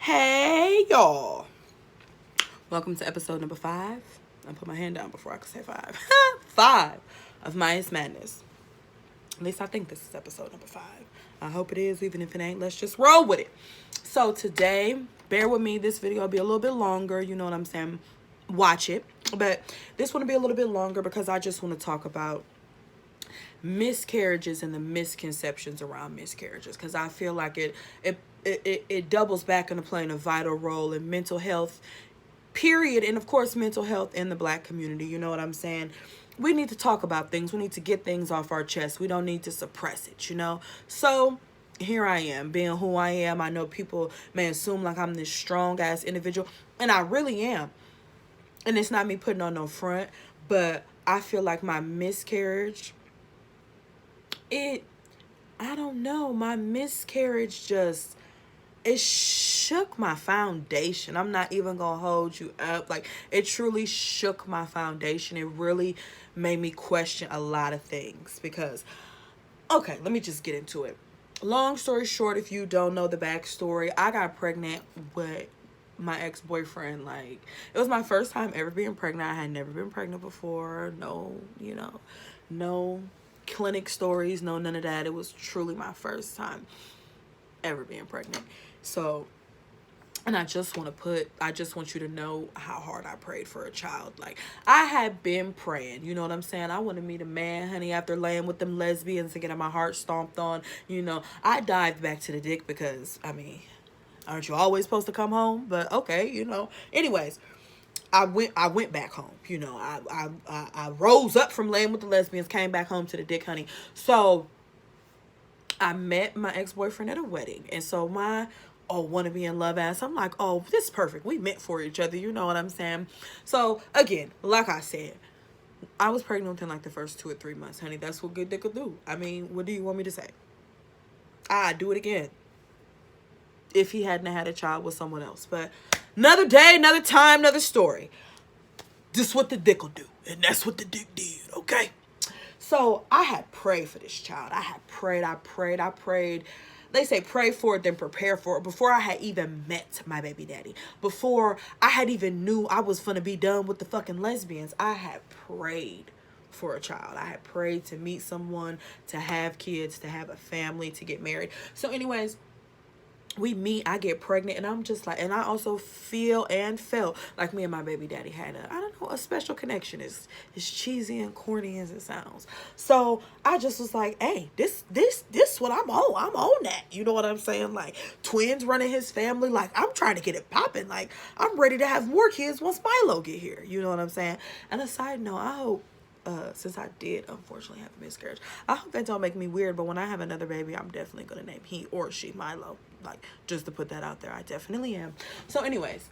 Hey, y'all. Welcome to episode number 5. I put my hand down before I could say 5. 5 of Maya's Madness. At least I think this is episode number 5. I hope it is. Even if it ain't, let's just roll with it. So today, bear with me. This video will be a little bit longer. You know what I'm saying? Watch it. But this one will be a little bit longer because I just want to talk about miscarriages and the misconceptions around miscarriages, because I feel like it doubles back into playing a vital role in mental health, period, and of course mental health in the Black community. You know what I'm saying? We need to talk about things. We need to get things off our chest. We don't need to suppress it, you know? So here I am, being who I am. I know people may assume like I'm this strong ass individual, and I really am. And it's not me putting on no front, but I feel like my miscarriage, I don't know, my miscarriage just, it shook my foundation. I'm not even gonna hold you up. Like, it truly shook my foundation. It really made me question a lot of things because, okay, let me just get into it. Long story short, if you don't know the backstory, I got pregnant with my ex-boyfriend. Like, it was my first time ever being pregnant. I had never been pregnant before. No, no clinic stories, no none of that. It was truly my first time ever being pregnant. So, and I just want you to know how hard I prayed for a child. Like, I had been praying, you know what I'm saying? I want to meet a man, honey, after laying with them lesbians and getting my heart stomped on. I dived back to the dick because, aren't you always supposed to come home? But okay, anyways, I went back home. I rose up from laying with the lesbians, came back home to the dick, honey. So I met my ex-boyfriend at a wedding. And so my want to be in love ass, I'm like, oh, this is perfect. We meant for each other. You know what I'm saying? So again, like I said, I was pregnant within like the first 2 or 3 months, honey. That's what good dick will do. What do you want me to say? I'd do it again if he hadn't had a child with someone else. But another day, another time, another story. This is what the dick will do. And that's what the dick did, okay? So I had prayed for this child. I prayed. They say pray for it, then prepare for it. Before I had even met my baby daddy, before I had even knew I was gonna be done with the fucking lesbians, I had prayed for a child. I had prayed to meet someone, to have kids, to have a family, to get married. So anyways, we meet, I get pregnant, and I'm just like, and I also feel and felt like me and my baby daddy had a special connection. As cheesy and corny as it sounds. So I just was like, hey, this what I'm on. I'm on that. You know what I'm saying? Like, twins running his family. Like, I'm trying to get it popping. Like, I'm ready to have more kids once Milo get here. You know what I'm saying? And a side note, I hope, since I did unfortunately have a miscarriage, I hope that don't make me weird, but when I have another baby, I'm definitely gonna name he or she Milo. Like, just to put that out there, I definitely am. So anyways,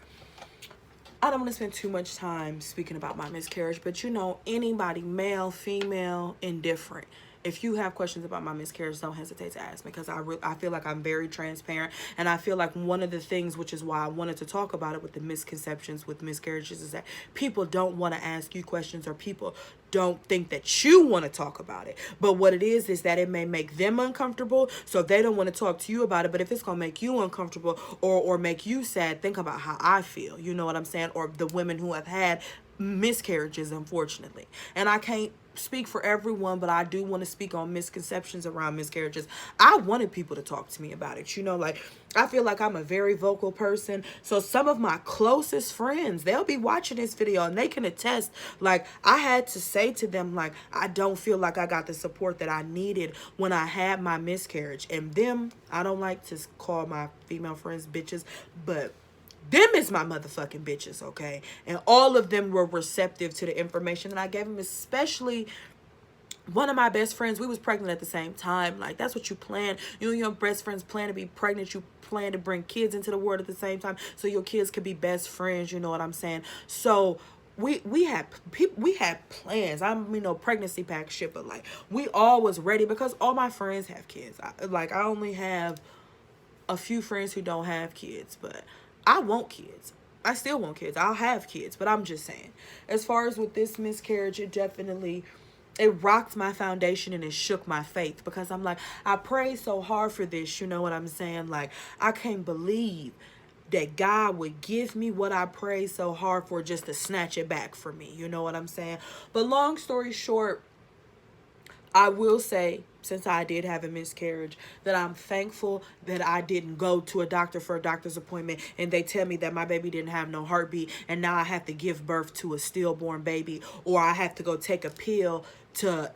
I don't want to spend too much time speaking about my miscarriage, but anybody, male, female, indifferent, if you have questions about my miscarriage, don't hesitate to ask me, because I feel like I'm very transparent. And I feel like one of the things, which is why I wanted to talk about it with the misconceptions with miscarriages, is that people don't want to ask you questions, or people don't think that you want to talk about it. But what it is that it may make them uncomfortable, so they don't want to talk to you about it. But if it's going to make you uncomfortable or make you sad, think about how I feel. You know what I'm saying? Or the women who have had miscarriages, unfortunately. And I can't speak for everyone, but I do want to speak on misconceptions around miscarriages. I wanted people to talk to me about it. Like, I feel like I'm a very vocal person. So some of my closest friends, they'll be watching this video and they can attest. Like, I had to say to them, like, I don't feel like I got the support that I needed when I had my miscarriage. And them, I don't like to call my female friends bitches, but them is my motherfucking bitches, okay? And all of them were receptive to the information that I gave them, especially one of my best friends. We was pregnant at the same time. Like, that's what you plan. Your best friends plan to be pregnant. You plan to bring kids into the world at the same time so your kids could be best friends. You know what I'm saying? So we had plans. Pregnancy pack shit, but like, we all was ready because all my friends have kids. I only have a few friends who don't have kids, but I want kids. I still want kids. I'll have kids, but I'm just saying, as far as with this miscarriage, it rocked my foundation and it shook my faith, because I'm like, I prayed so hard for this, you know what I'm saying? Like, I can't believe that God would give me what I prayed so hard for, just to snatch it back from me. You know what I'm saying? But long story short, I will say, since I did have a miscarriage, that I'm thankful that I didn't go to a doctor for a doctor's appointment and they tell me that my baby didn't have no heartbeat, and now I have to give birth to a stillborn baby, or I have to go take a pill to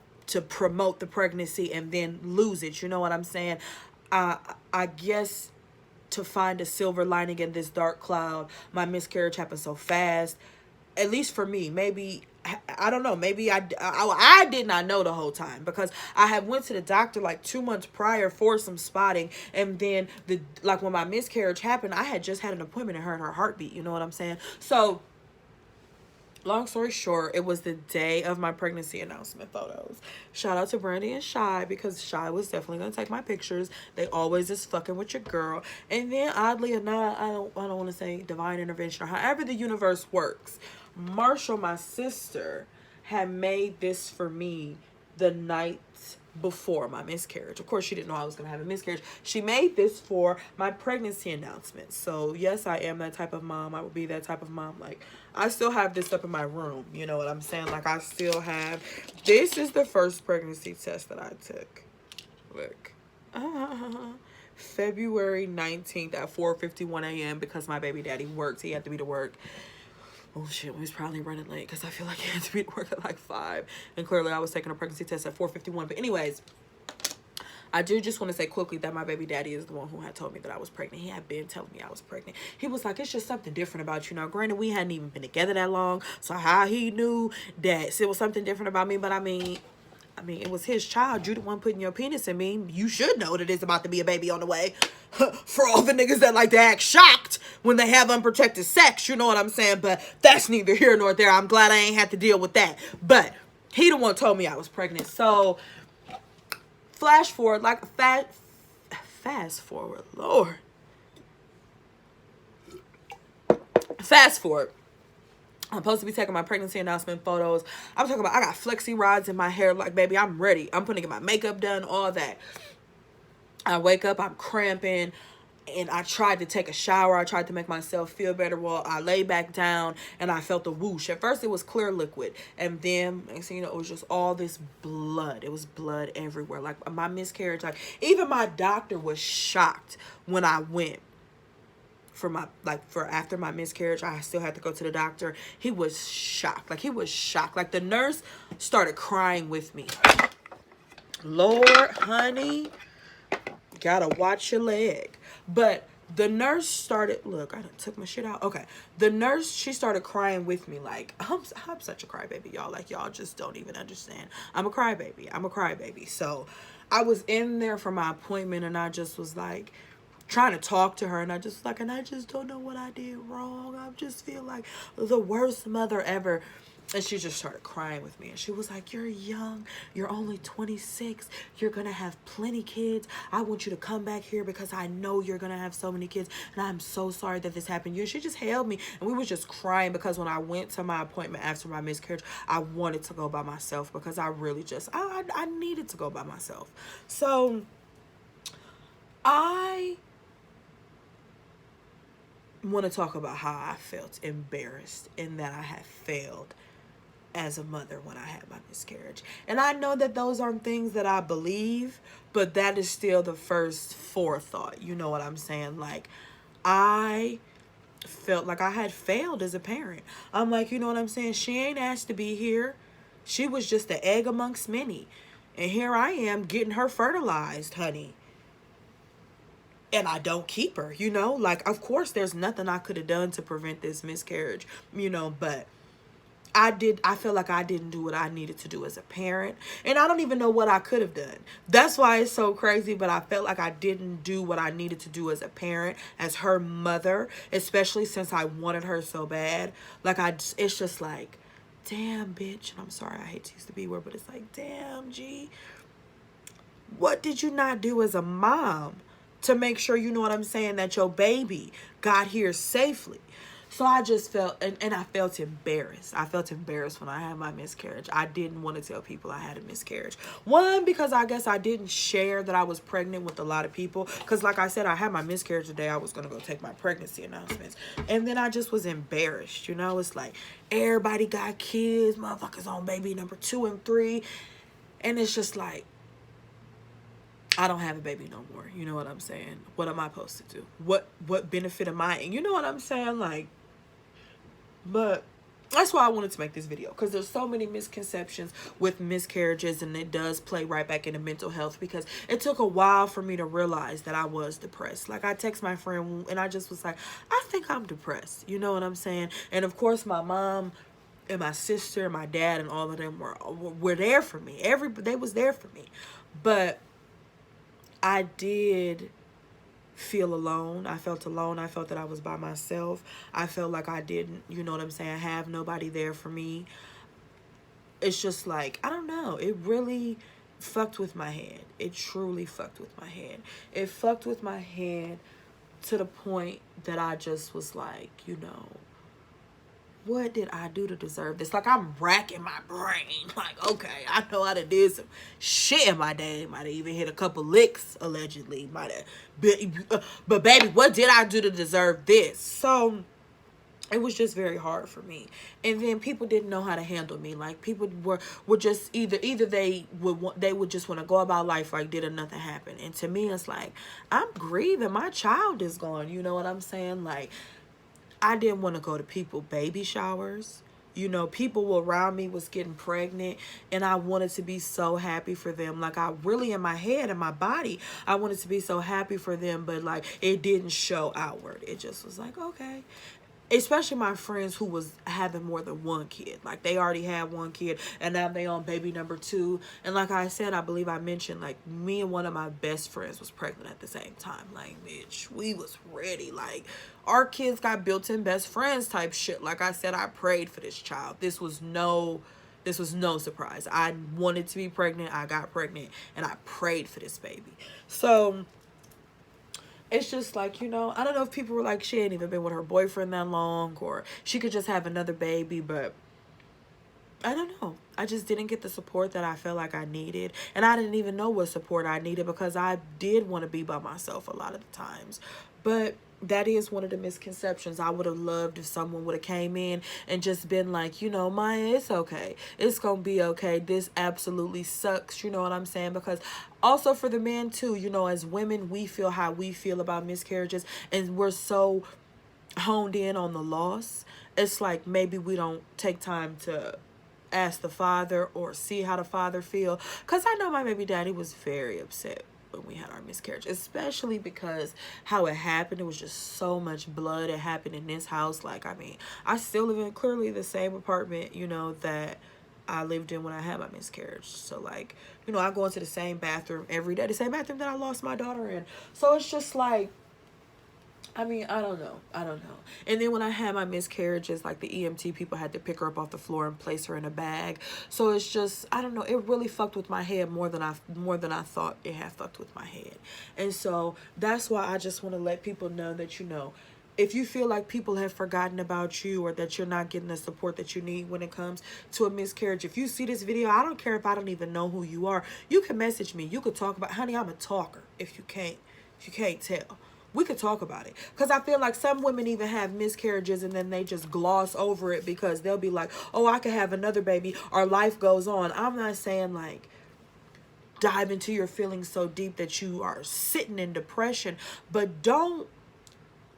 promote the pregnancy and then lose it. You know what I'm saying? I guess, to find a silver lining in this dark cloud, my miscarriage happened so fast. At least for me, maybe, I don't know, maybe I did not know the whole time, because I had went to the doctor like 2 months prior for some spotting, and then when my miscarriage happened, I had just had an appointment and heard her heartbeat. You know what I'm saying? So long story short, it was the day of my pregnancy announcement photos. Shout out to Brandy and Shy, because Shy was definitely gonna take my pictures. They always is fucking with your girl. And then oddly enough, I don't want to say divine intervention or however the universe works, Marshall, my sister, had made this for me the night before my miscarriage. Of course, she didn't know I was going to have a miscarriage. She made this for my pregnancy announcement. So yes, I am that type of mom. I will be that type of mom. Like, I still have this up in my room. You know what I'm saying? Like, I still have, this is the first pregnancy test that I took. Look. February 19th at 4:51 a.m. because my baby daddy worked. He had to be to work. Oh shit, we was probably running late because I feel like he had to be at work at like 5. And clearly I was taking a pregnancy test at 4:51. But anyways, I do just want to say quickly that my baby daddy is the one who had told me that I was pregnant. He had been telling me I was pregnant. He was like, it's just something different about you. Now, granted, we hadn't even been together that long. So how he knew that it was something different about me. But I mean, it was his child. You the one putting your penis in me. You should know that it's about to be a baby on the way. For all the niggas that like to act shocked when they have unprotected sex, you know what I'm saying? But that's neither here nor there. I'm glad I ain't had to deal with that. But he the one told me I was pregnant. So flash forward, like fast forward, Lord. Fast forward. I'm supposed to be taking my pregnancy announcement photos. I'm talking about, I got flexi rods in my hair. Like, baby, I'm ready. I'm putting my makeup done, all that. I wake up, I'm cramping, and I tried to take a shower. I tried to make myself feel better. Well, I lay back down, and I felt a whoosh. At first, it was clear liquid. And then, next thing you know, it was just all this blood. It was blood everywhere. Like, my miscarriage, like, even my doctor was shocked when I went. For after my miscarriage, I still had to go to the doctor. He was shocked. Like, he was shocked. Like, the nurse started crying with me. Lord, honey, gotta watch your leg. But the nurse started, look, I done took my shit out. Okay. The nurse, she started crying with me. Like, I'm such a crybaby, y'all. Like, y'all just don't even understand. I'm a crybaby. So I was in there for my appointment, and I just was like, trying to talk to her, and I just don't know what I did wrong. I just feel like the worst mother ever. And she just started crying with me, and she was like, you're young, you're only 26, you're gonna have plenty kids. I want you to come back here because I know you're gonna have so many kids, and I'm so sorry that this happened to you. And she just held me, and we was just crying, because when I went to my appointment after my miscarriage, I wanted to go by myself, because I really just I needed to go by myself. So I want to talk about how I felt embarrassed in that I had failed as a mother when I had my miscarriage. And I know that those aren't things that I believe, but that is still the first forethought. You know what I'm saying? Like, I felt like I had failed as a parent. I'm like, you know what I'm saying? She ain't asked to be here. She was just the egg amongst many. And here I am getting her fertilized, honey. And I don't keep her, you know? Like, of course, there's nothing I could have done to prevent this miscarriage, you know, but I feel like I didn't do what I needed to do as a parent. And I don't even know what I could have done. That's why it's so crazy, but I felt like I didn't do what I needed to do as a parent, as her mother, especially since I wanted her so bad. Like, it's just like, damn, bitch. And I'm sorry, I hate to use the B word, but it's like, damn, G. What did you not do as a mom to make sure, you know what I'm saying, that your baby got here safely? So I just felt, and I felt embarrassed. I felt embarrassed when I had my miscarriage. I didn't want to tell people I had a miscarriage. One, because I guess I didn't share that I was pregnant with a lot of people. Because like I said, I had my miscarriage the day I was going to go take my pregnancy announcements. And then I just was embarrassed. You know, it's like everybody got kids, motherfuckers on baby number 2 and 3. And it's just like, I don't have a baby no more. You know what I'm saying? What am I supposed to do? What benefit am I in? You know what I'm saying? Like, but that's why I wanted to make this video, because there's so many misconceptions with miscarriages, and it does play right back into mental health, because it took a while for me to realize that I was depressed. Like, I text my friend and I just was like, I think I'm depressed. You know what I'm saying? And of course my mom and my sister and my dad and all of them were there for me. They was there for me. But I did feel alone. I felt alone. I felt that I was by myself. I felt like I didn't, you know what I'm saying, have nobody there for me. It's just like, I don't know. It really fucked with my head. It truly fucked with my head. It fucked with my head to the point that I just was like, you know, what did I do to deserve this? Like, I'm racking my brain. Like, okay, I know I done did some shit in my day. Might have even hit a couple licks, allegedly. Might have been, but baby, what did I do to deserve this? So it was just very hard for me. And then people didn't know how to handle me. Like, people were just either they would just want to go about life like didn't nothing happen. And to me, it's like, I'm grieving. My child is gone. You know what I'm saying? Like, I didn't want to go to people baby showers. You know, people around me was getting pregnant, and I wanted to be so happy for them. Like, I really, in my head and my body, I wanted to be so happy for them, but like, it didn't show outward. It just was like, okay. Especially my friends who was having more than one kid. Like, they already had one kid, and now they on baby number 2. And like I said, I believe I mentioned, like, me and one of my best friends was pregnant at the same time. Like, bitch, we was ready. Like, our kids got built-in best friends type shit. Like I said, I prayed for this child. This was no surprise. I wanted to be pregnant. I got pregnant, and I prayed for this baby. So it's just like, you know, I don't know if people were like, she ain't even been with her boyfriend that long, or she could just have another baby, but I don't know. I just didn't get the support that I felt like I needed. And I didn't even know what support I needed, because I did want to be by myself a lot of the times. But that is one of the misconceptions. I would have loved if someone would have came in and just been like, you know, Maya, it's okay. It's going to be okay. This absolutely sucks. You know what I'm saying? Because also for the men too, you know, as women, we feel how we feel about miscarriages, and we're so honed in on the loss. It's like, maybe we don't take time to ask the father or see how the father feel. Because I know my baby daddy was very upset when we had our miscarriage, especially because how it happened. It was just so much blood. It happened in this house. Like, I mean, I still live in clearly the same apartment, you know, that I lived in when I had my miscarriage. So like, you know, I go into the same bathroom every day, the same bathroom that I lost my daughter in. So it's just like, I mean, I don't know. And then when I had my miscarriages, like, the EMT people had to pick her up off the floor and place her in a bag. So it's just, I don't know. It really fucked with my head more than I thought it had fucked with my head. And so that's why I just want to let people know that, you know, if you feel like people have forgotten about you, or that you're not getting the support that you need when it comes to a miscarriage, if you see this video, I don't care if I don't even know who you are. You can message me. You could talk about, honey, I'm a talker. If you can't tell, we could talk about it. Because I feel like some women even have miscarriages and then they just gloss over it, because they'll be like, oh, I could have another baby, or life goes on. I'm not saying like dive into your feelings so deep that you are sitting in depression, but don't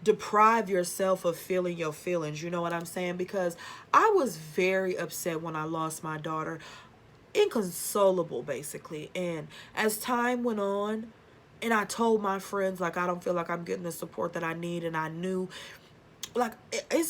deprive yourself of feeling your feelings. You know what I'm saying? Because I was very upset when I lost my daughter, inconsolable basically. And as time went on, and I told my friends, like, I don't feel like I'm getting the support that I need. And I knew, like,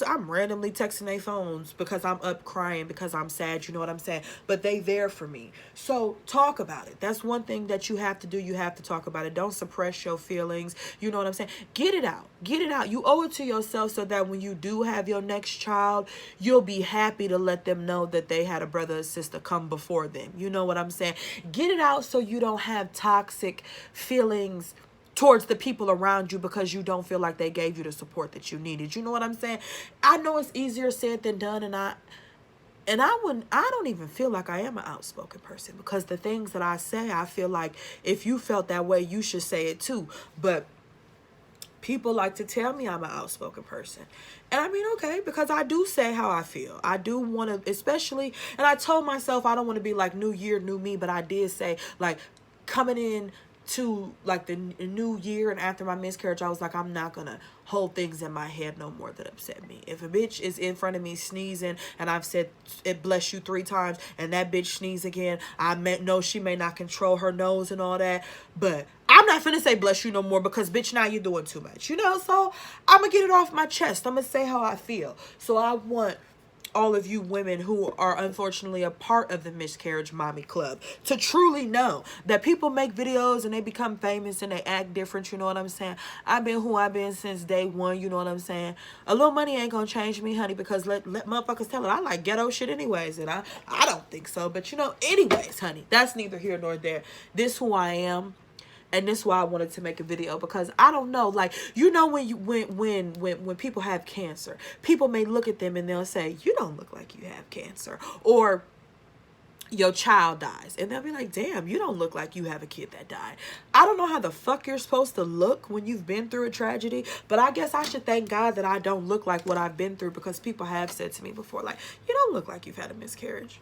I'm randomly texting their phones because I'm up crying because I'm sad, you know what I'm saying? But they there for me. So talk about it. That's one thing that you have to do. You have to talk about it. Don't suppress your feelings. You know what I'm saying? Get it out. Get it out. You owe it to yourself, so that when you do have your next child, you'll be happy to let them know that they had a brother or sister come before them. You know what I'm saying? Get it out so you don't have toxic feelings towards the people around you because you don't feel like they gave you the support that you needed. You know what I'm saying? I know it's easier said than done, and I don't even feel like I am an outspoken person, because the things that I say, I feel like if you felt that way, you should say it too. But people like to tell me I'm an outspoken person. And I mean, okay, because I do say how I feel. I do want to, especially, and I told myself I don't want to be like new year, new me, but I did say, like, coming in to like the new year and after my miscarriage, I was like, I'm not gonna hold things in my head no more that upset me. If a bitch is in front of me sneezing and I've said it bless you 3 times and that bitch sneeze again, I know she may not control her nose and all that, but I'm not finna say bless you no more, because bitch, now you're doing too much, you know? So I'm gonna get it off my chest. I'm gonna say how I feel. So I want all of you women who are unfortunately a part of the Miscarriage Mommy Club to truly know that people make videos and they become famous and they act different. You know what I'm saying? I've been who I've been since day one. You know what I'm saying? A little money ain't gonna change me, honey, because let motherfuckers tell it. I like ghetto shit anyways, and I don't think so. But you know, anyways, honey, that's neither here nor there. This who I am. And this is why I wanted to make a video, because I don't know, like, you know, when people have cancer, people may look at them and they'll say, you don't look like you have cancer, or your child dies, and they'll be like, damn, you don't look like you have a kid that died. I don't know how the fuck you're supposed to look when you've been through a tragedy, but I guess I should thank God that I don't look like what I've been through, because people have said to me before, like, you don't look like you've had a miscarriage.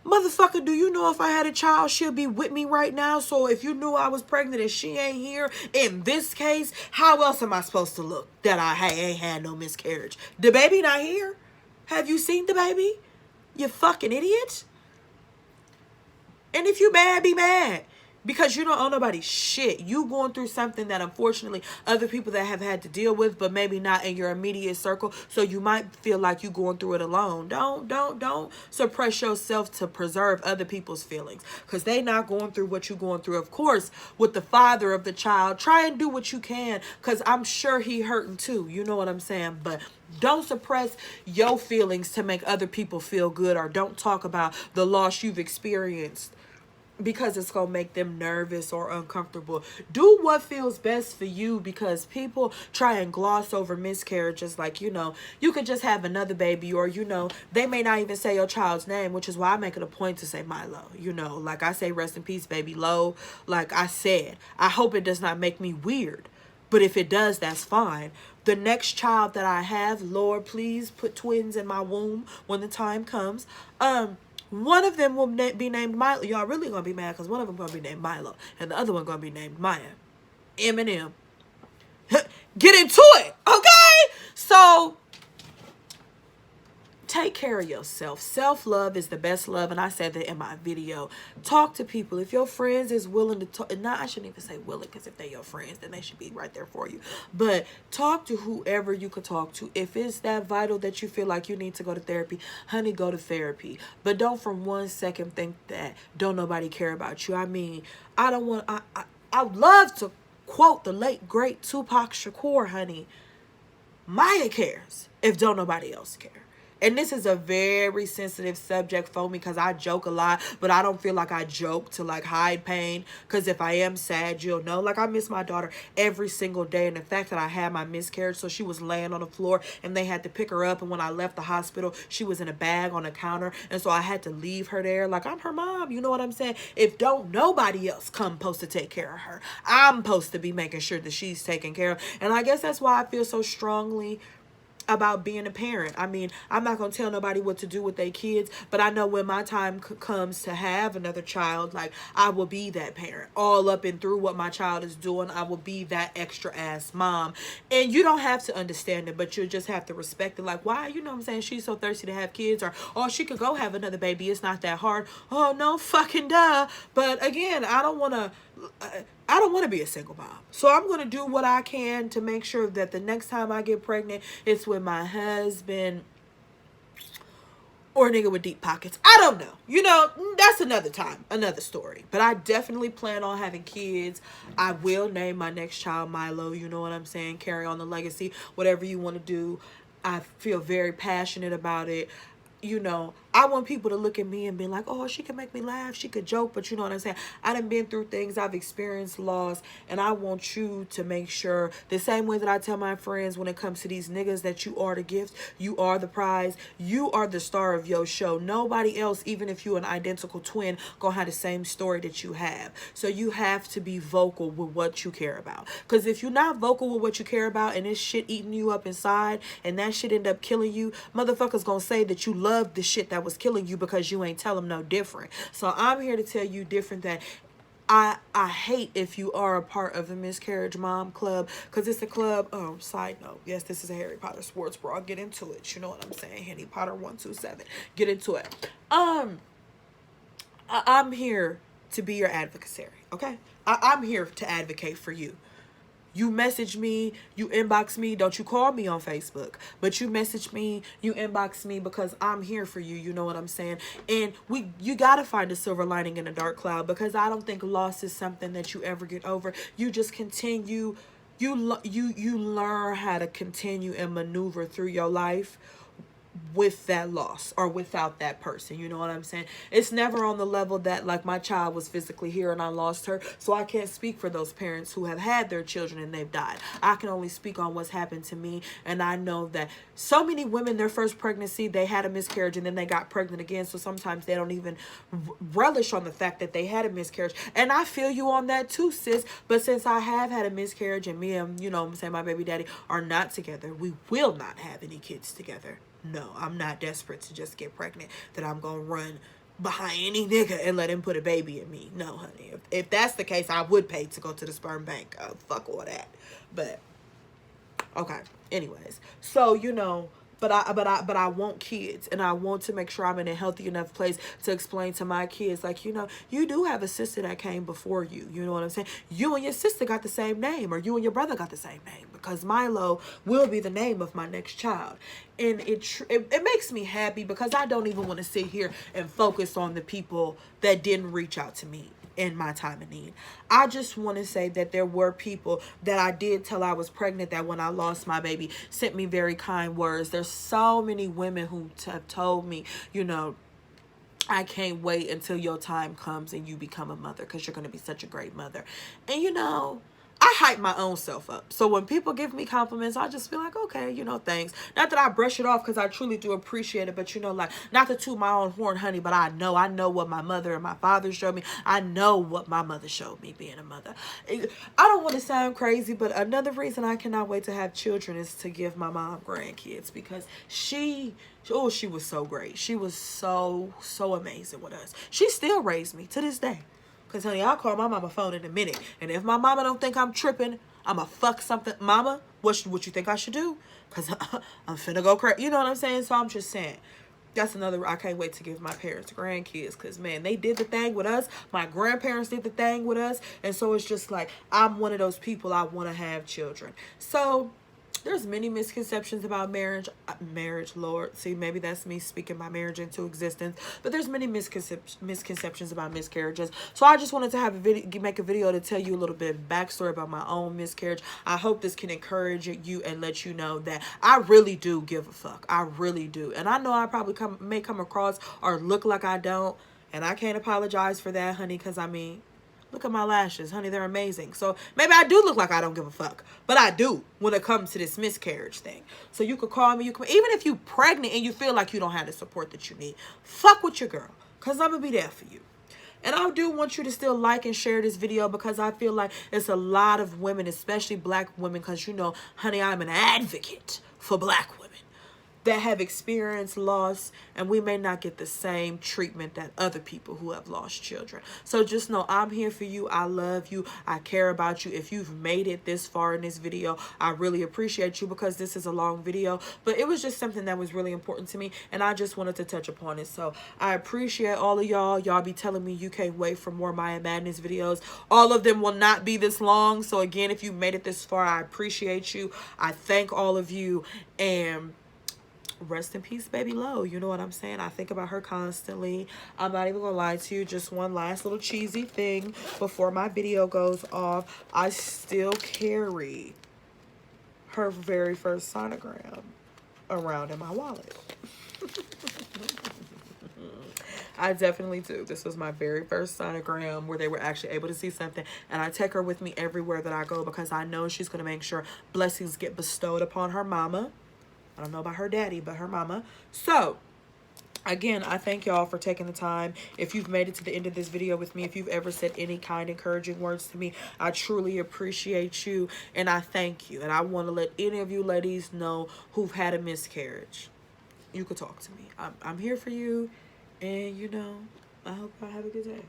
Motherfucker, do you know if I had a child, she'll be with me right now? So if you knew I was pregnant and she ain't here, in this case, how else am I supposed to look that I ain't had no miscarriage? The baby not here? Have you seen the baby? You fucking idiot. And if you mad, be mad. Because you don't owe nobody shit. You going through something that unfortunately other people that have had to deal with, but maybe not in your immediate circle. So you might feel like you going through it alone. Don't suppress yourself to preserve other people's feelings, because they not going through what you going through. Of course, with the father of the child, try and do what you can, because I'm sure he hurting too. You know what I'm saying? But don't suppress your feelings to make other people feel good, or don't talk about the loss you've experienced because it's going to make them nervous or uncomfortable. Do what feels best for you, because people try and gloss over miscarriages like, you know, you could just have another baby, or, you know, they may not even say your child's name, which is why I make it a point to say Milo. You know, like I say, rest in peace, baby Lo. Like I said, I hope it does not make me weird, but if it does, that's fine. The next child that I have, Lord, please put twins in my womb when the time comes. One of them will be named Milo. Y'all really gonna be mad because one of them gonna be named Milo and the other one gonna be named Maya. Eminem. Get into it, okay? So take care of yourself. Self-love is the best love, and I said that in my video. Talk to people. If your friends is willing to talk, not, I shouldn't even say willing, because if they're your friends, then they should be right there for you. But talk to whoever you could talk to. If it's that vital that you feel like you need to go to therapy, honey, go to therapy. But don't for 1 second think that don't nobody care about you. I mean, I love to quote the late, great Tupac Shakur, honey. Maya cares if don't nobody else care. And this is a very sensitive subject for me, because I joke a lot, but I don't feel like I joke to like hide pain, because if I am sad, you'll know. Like, I miss my daughter every single day, and the fact that I had my miscarriage, so she was laying on the floor and they had to pick her up, and when I left the hospital, she was in a bag on the counter, and so I had to leave her there. Like, I'm her mom, you know what I'm saying? If don't nobody else come supposed to take care of her, I'm supposed to be making sure that she's taken care of. And I guess that's why I feel so strongly about being a parent. I mean, I'm not going to tell nobody what to do with their kids, but I know when my time comes to have another child, like, I will be that parent. All up and through what my child is doing, I will be that extra ass mom. And you don't have to understand it, but you just have to respect it. Like, why, you know what I'm saying, she's so thirsty to have kids, or, oh, she could go have another baby. It's not that hard. Oh, no fucking duh. But again, I don't want to be a single mom. So I'm going to do what I can to make sure that the next time I get pregnant, it's with my husband or a nigga with deep pockets. I don't know. You know, that's another time, another story. But I definitely plan on having kids. I will name my next child Milo. You know what I'm saying? Carry on the legacy, whatever you want to do. I feel very passionate about it. You know, I want people to look at me and be like, oh, she can make me laugh, she could joke, but you know what I'm saying? I done been through things, I've experienced loss, and I want you to make sure, the same way that I tell my friends when it comes to these niggas, that you are the gift, you are the prize, you are the star of your show. Nobody else, even if you're an identical twin, gonna have the same story that you have. So you have to be vocal with what you care about. Because if you're not vocal with what you care about and this shit eating you up inside and that shit end up killing you, motherfuckers gonna say that you love the shit that was killing you because you ain't tell them no different. So I'm here to tell you different, that I hate if you are a part of the Miscarriage Mom Club, because it's a club. Side note, yes, this is a Harry Potter sports bra. I'll get into it. You know what I'm saying? Harry Potter 127. Get into it. I'm here to be your adversary. Okay, I'm here to advocate for you. You message me, you inbox me. Don't you call me on Facebook, but you message me, you inbox me, because I'm here for you. You know what I'm saying? And you gotta find a silver lining in a dark cloud, because I don't think loss is something that you ever get over. You just continue. You learn how to continue and maneuver through your life with that loss or without that person. You know what I'm saying? It's never on the level that, like, my child was physically here and I lost her, so I can't speak for those parents who have had their children and they've died. I can only speak on what's happened to me. And I know that so many women, their first pregnancy, they had a miscarriage and then they got pregnant again, so sometimes they don't even relish on the fact that they had a miscarriage. And I feel you on that too, sis. But since I have had a miscarriage and me and, you know what I'm saying, my baby daddy are not together, we will not have any kids together. No, I'm not desperate to just get pregnant that I'm going to run behind any nigga and let him put a baby in me. No, honey. If that's the case, I would pay to go to the sperm bank. Fuck all that. But, okay. Anyways. So, you know, but I want kids, and I want to make sure I'm in a healthy enough place to explain to my kids, like, you know, you do have a sister that came before you. You know what I'm saying? You and your sister got the same name, or you and your brother got the same name, because Milo will be the name of my next child. And it makes me happy, because I don't even want to sit here and focus on the people that didn't reach out to me in my time of need. I just want to say that there were people that I did tell I was pregnant, that when I lost my baby sent me very kind words. There's so many women who have told me, you know, I can't wait until your time comes and you become a mother, because you're going to be such a great mother. And, you know, I hype my own self up. So when people give me compliments, I just feel like, okay, you know, thanks. Not that I brush it off, because I truly do appreciate it. But, you know, like, not to toot my own horn, honey, but I know what my mother and my father showed me. I know what my mother showed me being a mother. I don't want to sound crazy, but another reason I cannot wait to have children is to give my mom grandkids, because she was so great. She was so amazing with us. She still raised me to this day. Because, honey, I'll call my mama phone in a minute. And if my mama don't think I'm tripping, I'ma fuck something. Mama, what you think I should do? Because I'm finna go crazy. You know what I'm saying? So I'm just saying. That's another, I can't wait to give my parents grandkids. Because, man, they did the thing with us. My grandparents did the thing with us. And so it's just like, I'm one of those people, I want to have children. So there's many misconceptions about marriage. Lord. See, maybe that's me speaking my marriage into existence. But there's many misconceptions about miscarriages. So I just wanted to have make a video to tell you a little bit of backstory about my own miscarriage. I hope this can encourage you and let you know that I really do give a fuck. I really do. And I know I probably may come across or look like I don't. And I can't apologize for that, honey, because, I mean, look at my lashes, honey. They're amazing. So maybe I do look like I don't give a fuck. But I do when it comes to this miscarriage thing. So you could call me. Even if you're pregnant and you feel like you don't have the support that you need, fuck with your girl. Because I'm going to be there for you. And I do want you to still like and share this video, because I feel like it's a lot of women, especially black women, because, you know, honey, I'm an advocate for black women that have experienced loss, and we may not get the same treatment that other people who have lost children. So just know I'm here for you. I love you. I care about you. If you've made it this far in this video, I really appreciate you, because this is a long video, but it was just something that was really important to me, and I just wanted to touch upon it. So I appreciate all of y'all. Y'all be telling me you can't wait for more Maya Madness videos. All of them will not be this long. So again, if you made it this far, I appreciate you. I thank all of you, and rest in peace, baby Low. You know what I'm saying? I think about her constantly. I'm not even gonna lie to you. Just one last little cheesy thing before my video goes off. I still carry her very first sonogram around in my wallet. I definitely do. This was my very first sonogram where they were actually able to see something. And I take her with me everywhere that I go because I know she's going to make sure blessings get bestowed upon her mama. I don't know about her daddy, but her mama. So, again, I thank y'all for taking the time. If you've made it to the end of this video with me, if you've ever said any kind encouraging words to me, I truly appreciate you and I thank you. And I want to let any of you ladies know who've had a miscarriage. You could talk to me. I'm here for you. And, you know, I hope y'all have a good day.